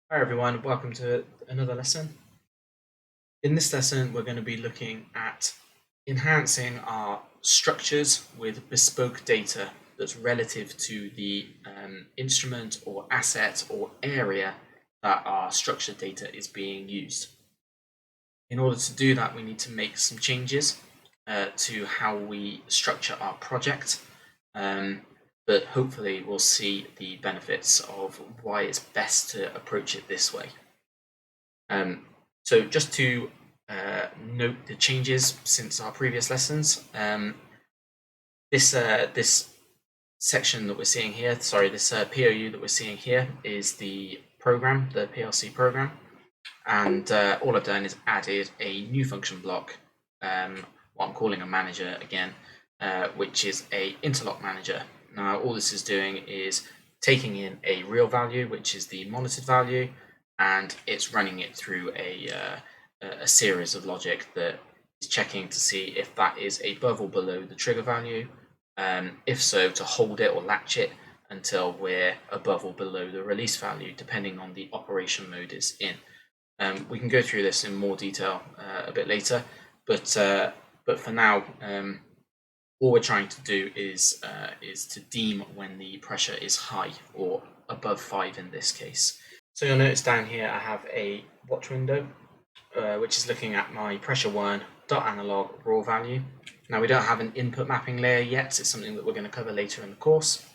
Hi everyone, welcome to another lesson. In this lesson, we're going to be looking at enhancing our structures with bespoke data that's relative to the instrument or asset or area that our structured data is being used. In order to do that, we need to make some changes to how we structure our project. But hopefully we'll see the benefits of why it's best to approach it this way. So just to note the changes since our previous lessons, this section that we're seeing here, this POU that we're seeing here is the program, the PLC program, and all I've done is added a new function block, what I'm calling a manager again, which is a Interlock Manager. Now all this is doing is taking in a real value, which is the monitored value, and it's running it through a series of logic that is checking to see if that is above or below the trigger value. If so, to hold it or latch it until we're above or below the release value, depending on the operation mode it's in. We can go through this in more detail a bit later, but for now, all we're trying to do is to deem when the pressure is high or above 5 in this case. So you'll notice down here I have a watch window, which is looking at my pressure 1 .analog raw value. Now we don't have an input mapping layer yet, it's something that we're going to cover later in the course.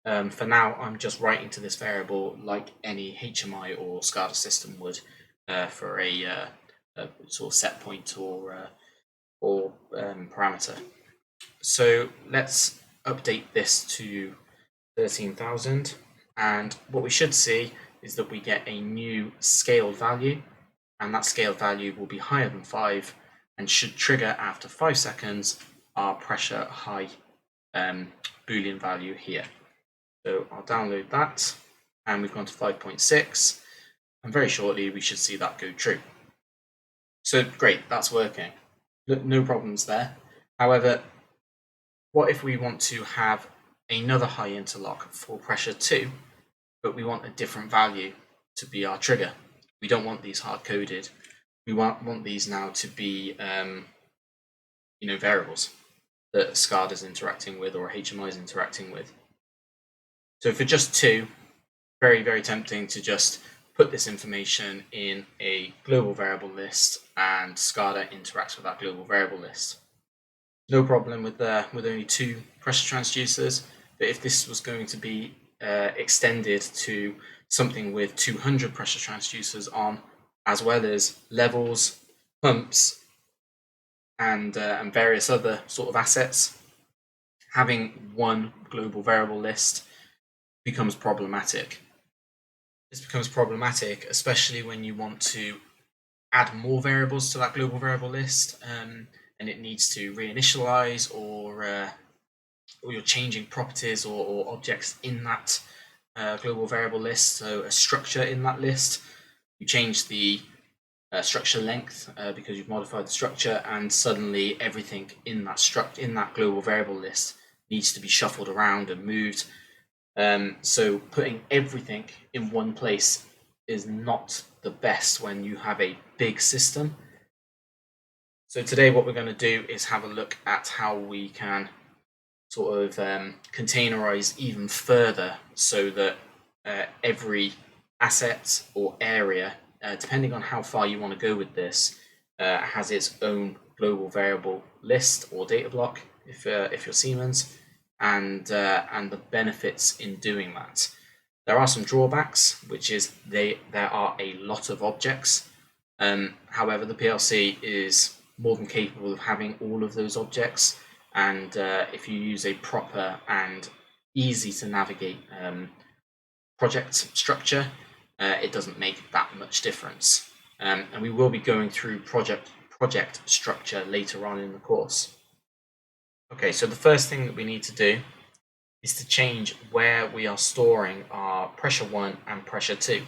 For now, I'm just writing to this variable like any HMI or SCADA system would for a sort of set point or parameter. So let's update this to 13,000, and what we should see is that we get a new scaled value, and that scaled value will be higher than 5 and should trigger after 5 seconds our pressure high Boolean value here. So I'll download that, and we've gone to 5.6, and very shortly we should see that go true. So great, that's working. No problems there. However, what if we want to have another high interlock for pressure 2, but we want a different value to be our trigger? We don't want these hard-coded. We want these now to be variables that SCADA is interacting with or HMI is interacting with. So for just 2, very, very tempting to just put this information in a global variable list and SCADA interacts with that global variable list. No problem with only 2 pressure transducers, but if this was going to be extended to something with 200 pressure transducers on, as well as levels, pumps, and various other sort of assets, having one global variable list becomes problematic. This becomes problematic, especially when you want to add more variables to that global variable list, and it needs to reinitialize, or you're changing properties or objects in that global variable list. So a structure in that list, you change the structure length because you've modified the structure, and suddenly everything in that global variable list needs to be shuffled around and moved. So putting everything in one place is not the best when you have a big system. So today what we're going to do is have a look at how we can sort of containerize even further, so that every asset or area, depending on how far you want to go with this, has its own global variable list or data block if you're Siemens, and the benefits in doing that. There are some drawbacks, which is there are a lot of objects. However, the PLC is more than capable of having all of those objects, and if you use a proper and easy to navigate project structure, it doesn't make that much difference. And we will be going through project structure later on in the course. Okay, so the first thing that we need to do is to change where we are storing our pressure 1 and pressure 2,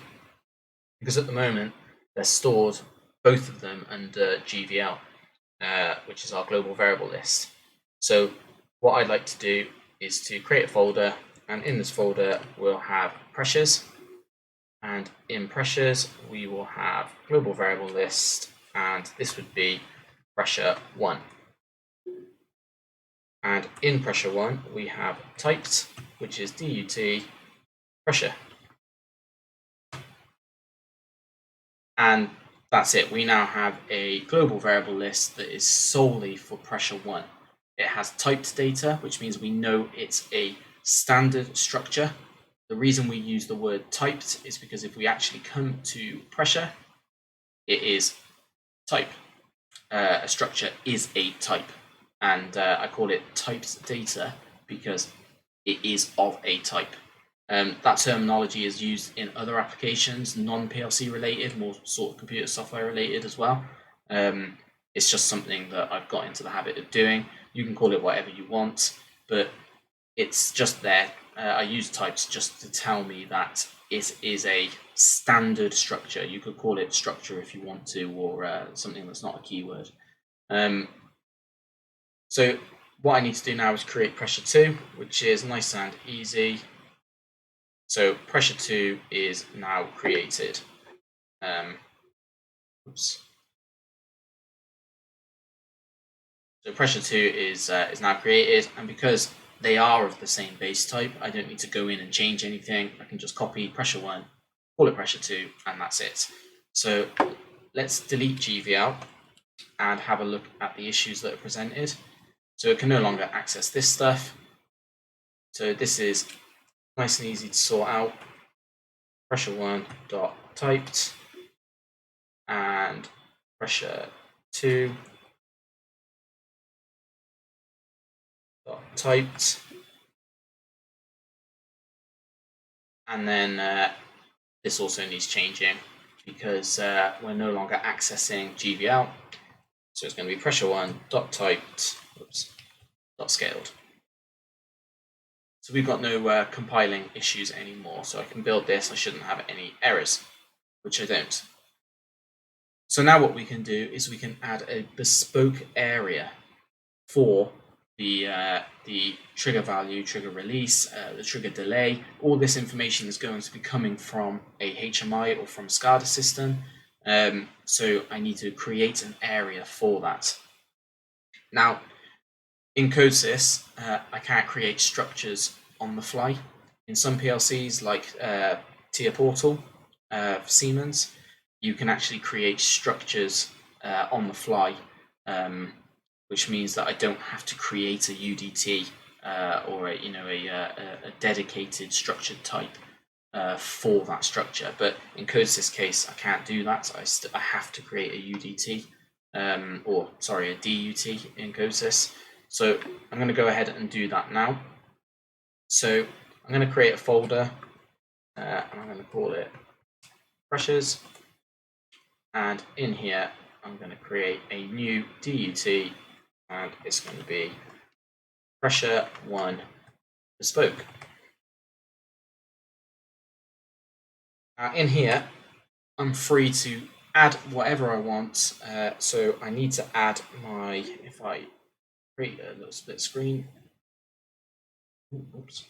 because at the moment they're stored, both of them, under GVL, which is our global variable list. So what I'd like to do is to create a folder, and in this folder we'll have pressures, And in pressures, we will have global variable list, and this would be pressure 1. And in pressure 1, we have typed, which is DUT pressure. And that's it. We now have a global variable list that is solely for pressure 1. It has typed data, which means we know it's a standard structure. The reason we use the word typed is because if we actually come to pressure, it is type. A structure is a type. And I call it typed data because it is of a type. That terminology is used in other applications, non-PLC related, more sort of computer software related as well. It's just something that I've got into the habit of doing. You can call it whatever you want, but it's just there. I use types just to tell me that it is a standard structure. You could call it structure if you want to, or something that's not a keyword. So what I need to do now is create pressure 2, which is nice and easy. So pressure 2 is now created. So pressure 2 is now created, and because they are of the same base type, I don't need to go in and change anything. I can just copy pressure 1, call it pressure 2, and that's it. So let's delete GV out and have a look at the issues that are presented. So it can no longer access this stuff. So this is nice and easy to sort out. Pressure 1 dot typed and pressure 2 dot typed, and then this also needs changing because we're no longer accessing GV out. So it's going to be pressure 1 dot typed, dot scaled. So we've got no compiling issues anymore. So I can build this. I shouldn't have any errors, which I don't. So now what we can do is we can add a bespoke area for the trigger value, trigger release, the trigger delay. All this information is going to be coming from a HMI or from a SCADA system. So I need to create an area for that. Now, in Codesys, I can't create structures on the fly. In some PLCs, like TIA Portal for Siemens, you can actually create structures on the fly, which means that I don't have to create a UDT or a dedicated structured type for that structure. But in Codesys case, I can't do that. I have to create a UDT, a DUT in Codesys. So I'm going to go ahead and do that now. So I'm going to create a folder, and I'm going to call it pressures. And in here, I'm going to create a new DUT, and it's going to be pressure 1 bespoke. Now in here, I'm free to add whatever I want. So I need to add if I create a little split screen, oops,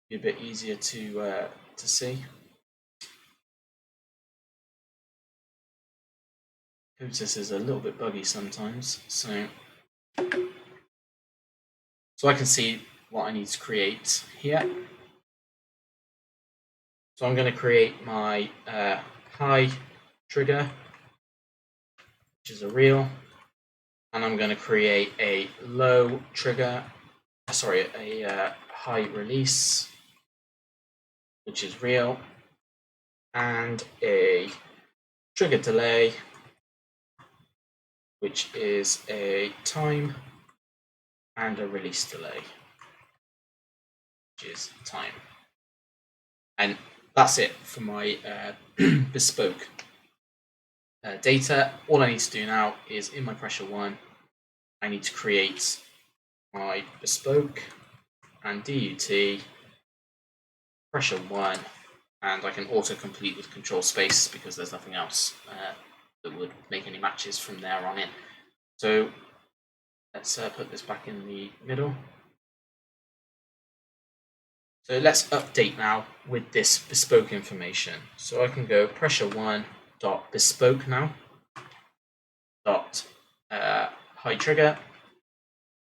be a bit easier to see. Codesys is a little bit buggy sometimes, so I can see what I need to create here. So I'm going to create my high trigger, which is a real, and I'm going to create a low trigger, a high release, which is real, and a trigger delay, which is a time, and a release delay, which is time. And that's it for my bespoke data. All I need to do now is in my pressure 1, I need to create my bespoke and DUT pressure 1, and I can auto complete with control space because there's nothing else that would make any matches from there on in. So let's put this back in the middle. So let's update now with this bespoke information. So I can go pressure 1 dot bespoke now dot high trigger,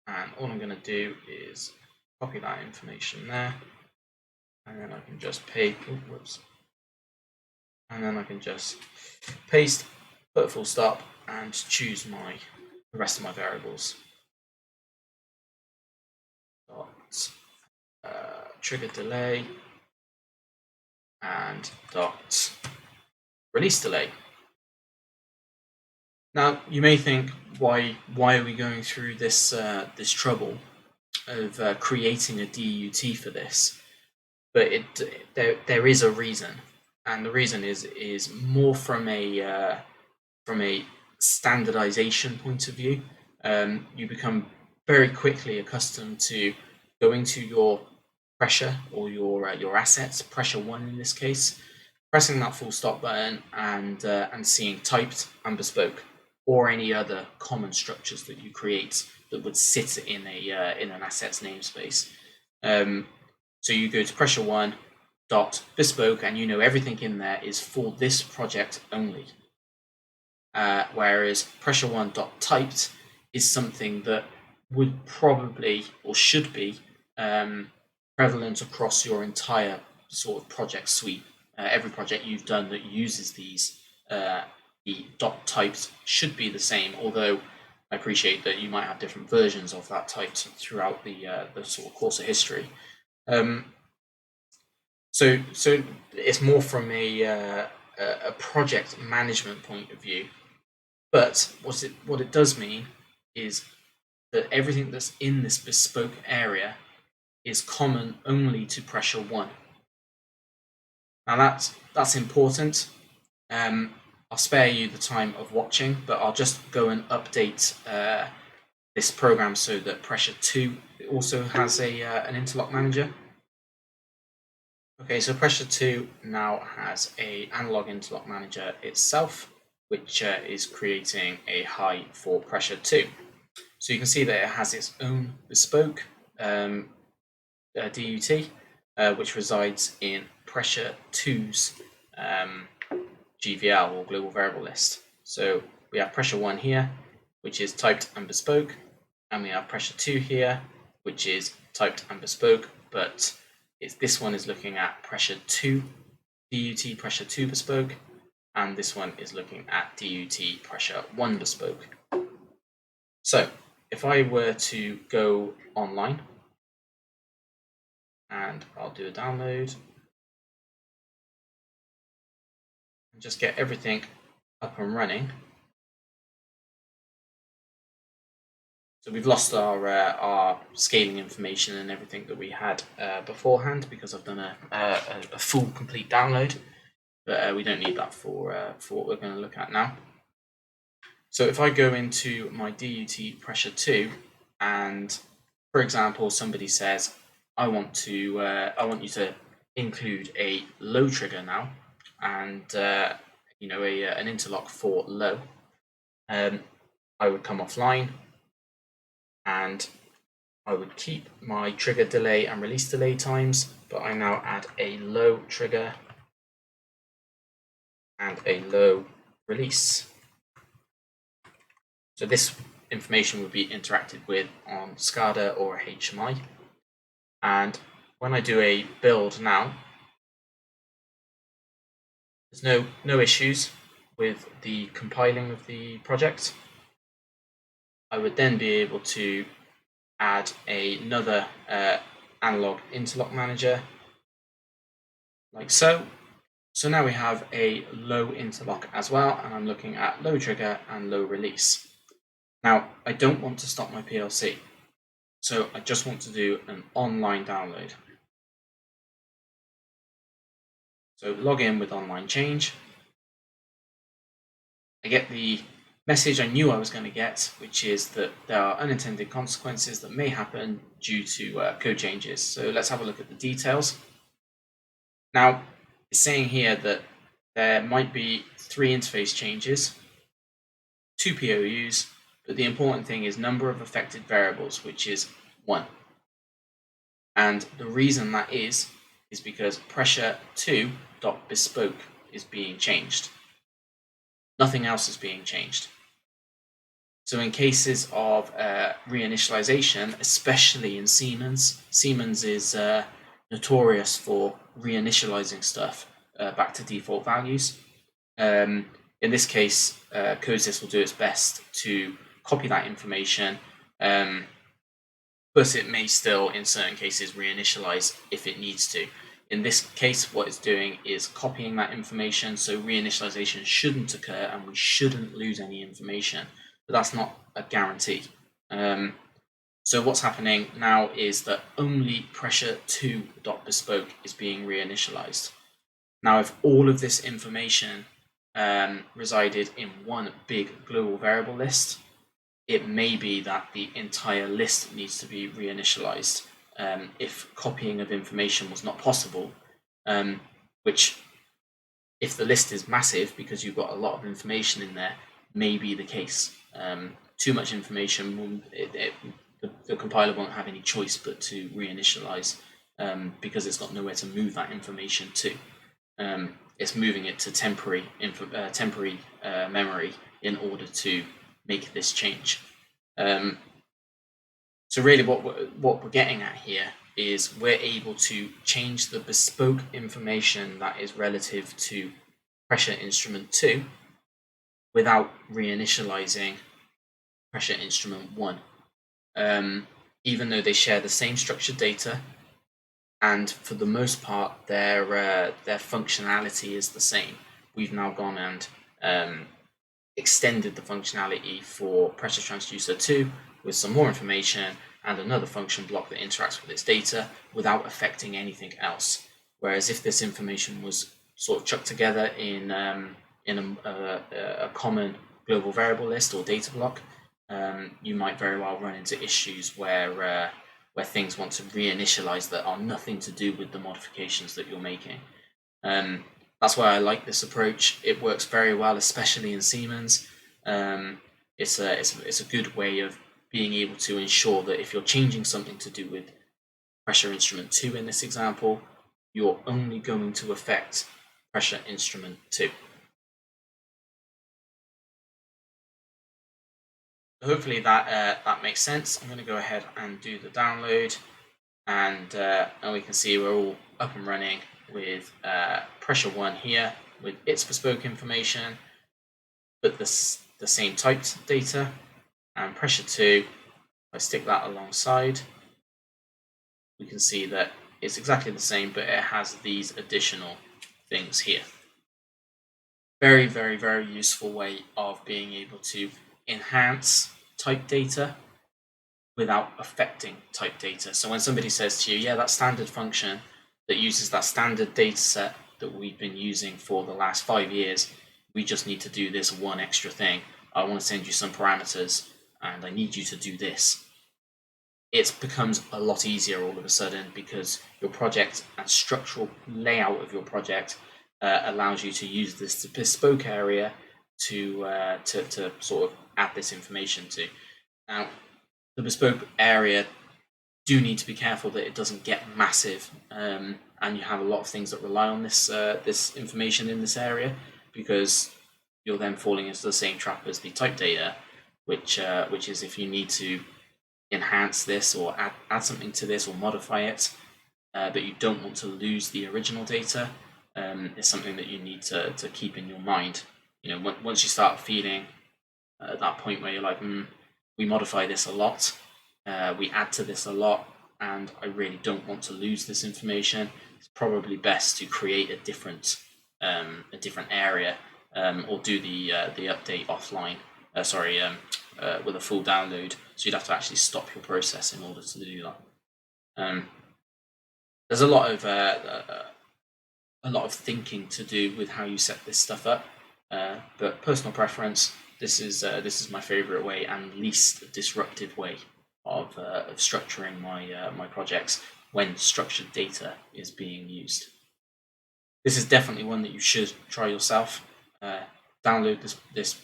and all I'm going to do is copy that information there, and then I can just and then I can just paste, put a full stop, and choose the rest of my variables. Dot trigger delay and dot release delay. Now you may think, why are we going through this this trouble of creating a DUT for this? But there is a reason, and the reason is more from a standardization point of view. You become very quickly accustomed to going to your pressure or your assets, pressure 1 in this case, pressing that full stop button and seeing typed and bespoke, or any other common structures that you create that would sit in an assets namespace. So you go to pressure 1 dot bespoke, and you know everything in there is for this project only. Whereas pressure 1 dot typed is something that would probably or should be prevalent across your entire sort of project suite. Every project you've done that uses these, the dot typed should be the same, although I appreciate that you might have different versions of that typed throughout the sort of course of history. So it's more from a project management point of view. But what it does mean is that everything that's in this bespoke area is common only to pressure 1. Now that's important. I'll spare you the time of watching, but I'll just go and update this program so that pressure 2 also has an Interlock Manager. Okay, so pressure 2 now has an analog Interlock Manager itself, which is creating a high for pressure 2. So you can see that it has its own bespoke DUT, which resides in pressure 2's GVL, or global variable list. So we have pressure 1 here, which is typed and bespoke, and we have pressure 2 here, which is typed and bespoke, but this one is looking at pressure 2 DUT pressure 2 bespoke, and this one is looking at DUT pressure 1 bespoke. So if I were to go online, and I'll do a download and just get everything up and running. So we've lost our scaling information and everything that we had beforehand, because I've done a full complete download, but we don't need that for what we're going to look at now. So if I go into my DUT pressure 2, and for example somebody says, I want you to include a low trigger now, and an interlock for low, I would come offline and I would keep my trigger delay and release delay times, but I now add a low trigger and a low release. So this information would be interacted with on SCADA or HMI. And when I do a build now, there's no issues with the compiling of the project. I would then be able to add another analog interlock manager, like so. So now we have a low interlock as well, and I'm looking at low trigger and low release. Now, I don't want to stop my PLC, so I just want to do an online download. So log in with online change. I get the message I knew I was going to get, which is that there are unintended consequences that may happen due to code changes. So let's have a look at the details. Now, it's saying here that there might be 3 interface changes, 2 POUs, but the important thing is number of affected variables, which is 1. And the reason that is because pressure2.bespoke is being changed. Nothing else is being changed. So in cases of reinitialization, especially in Siemens is notorious for reinitializing stuff back to default values. In this case, Codesys will do its best to copy that information, but it may still, in certain cases, reinitialize if it needs to. In this case, what it's doing is copying that information, so reinitialization shouldn't occur and we shouldn't lose any information, but that's not a guarantee. So what's happening now is that only pressure2.bespoke is being reinitialized. Now, if all of this information resided in one big global variable list, it may be that the entire list needs to be reinitialized if copying of information was not possible, which, if the list is massive because you've got a lot of information in there, may be the case. Too much information, the compiler won't have any choice but to reinitialize because it's got nowhere to move that information to. It's moving it to temporary memory in order to make this change. So really what we're getting at here is we're able to change the bespoke information that is relative to pressure instrument 2 without reinitializing pressure instrument 1. Even though they share the same structured data, and for the most part their functionality is the same. We've now gone and extended the functionality for pressure transducer 2 with some more information and another function block that interacts with its data without affecting anything else. Whereas if this information was sort of chucked together in a common global variable list or data block, you might very well run into issues where things want to reinitialize that are nothing to do with the modifications that you're making. That's why I like this approach. It works very well, especially in Siemens. It's a good way of being able to ensure that if you're changing something to do with pressure instrument 2 in this example, you're only going to affect pressure instrument 2. Hopefully that makes sense. I'm going to go ahead and do the download, and we can see we're all up and running with pressure 1 here with its bespoke information, but the same typed data, and pressure 2, if I stick that alongside, we can see that it's exactly the same, but it has these additional things here. Very, very, very useful way of being able to enhance type data without affecting type data. So when somebody says to you, yeah, that standard function that uses that standard data set that we've been using for the last 5 years, we just need to do this one extra thing. I want to send you some parameters and I need you to do this. It becomes a lot easier all of a sudden because your project and structural layout of your project allows you to use this bespoke area to sort of add this information to. Now, the bespoke area do need to be careful that it doesn't get massive, and you have a lot of things that rely on this this information in this area, because you're then falling into the same trap as the type data, which is if you need to enhance this or add something to this or modify it, but you don't want to lose the original data, is something that you need to keep in your mind. You know, once you start feeling at that point where you're like, we modify this a lot, we add to this a lot, and I really don't want to lose this information, it's probably best to create a different area, or do the update offline. With a full download, so you'd have to actually stop your process in order to do that. There's a lot of thinking to do with how you set this stuff up, but personal preference, this is my favorite way and least disruptive way of structuring my projects when structured data is being used. This is definitely one that you should try yourself. Download this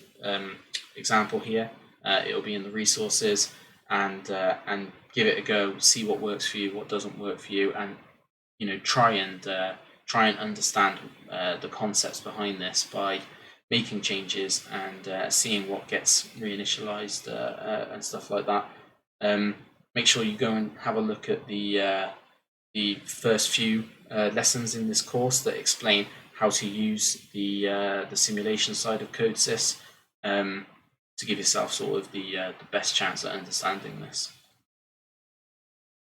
example here. It'll be in the resources. and give it a go. See what works for you, what doesn't work for you, and try and understand the concepts behind this by making changes and seeing what gets reinitialized and stuff like that. Make sure you go and have a look at the first few lessons in this course that explain how to use the simulation side of Codesys to give yourself sort of the best chance at understanding this.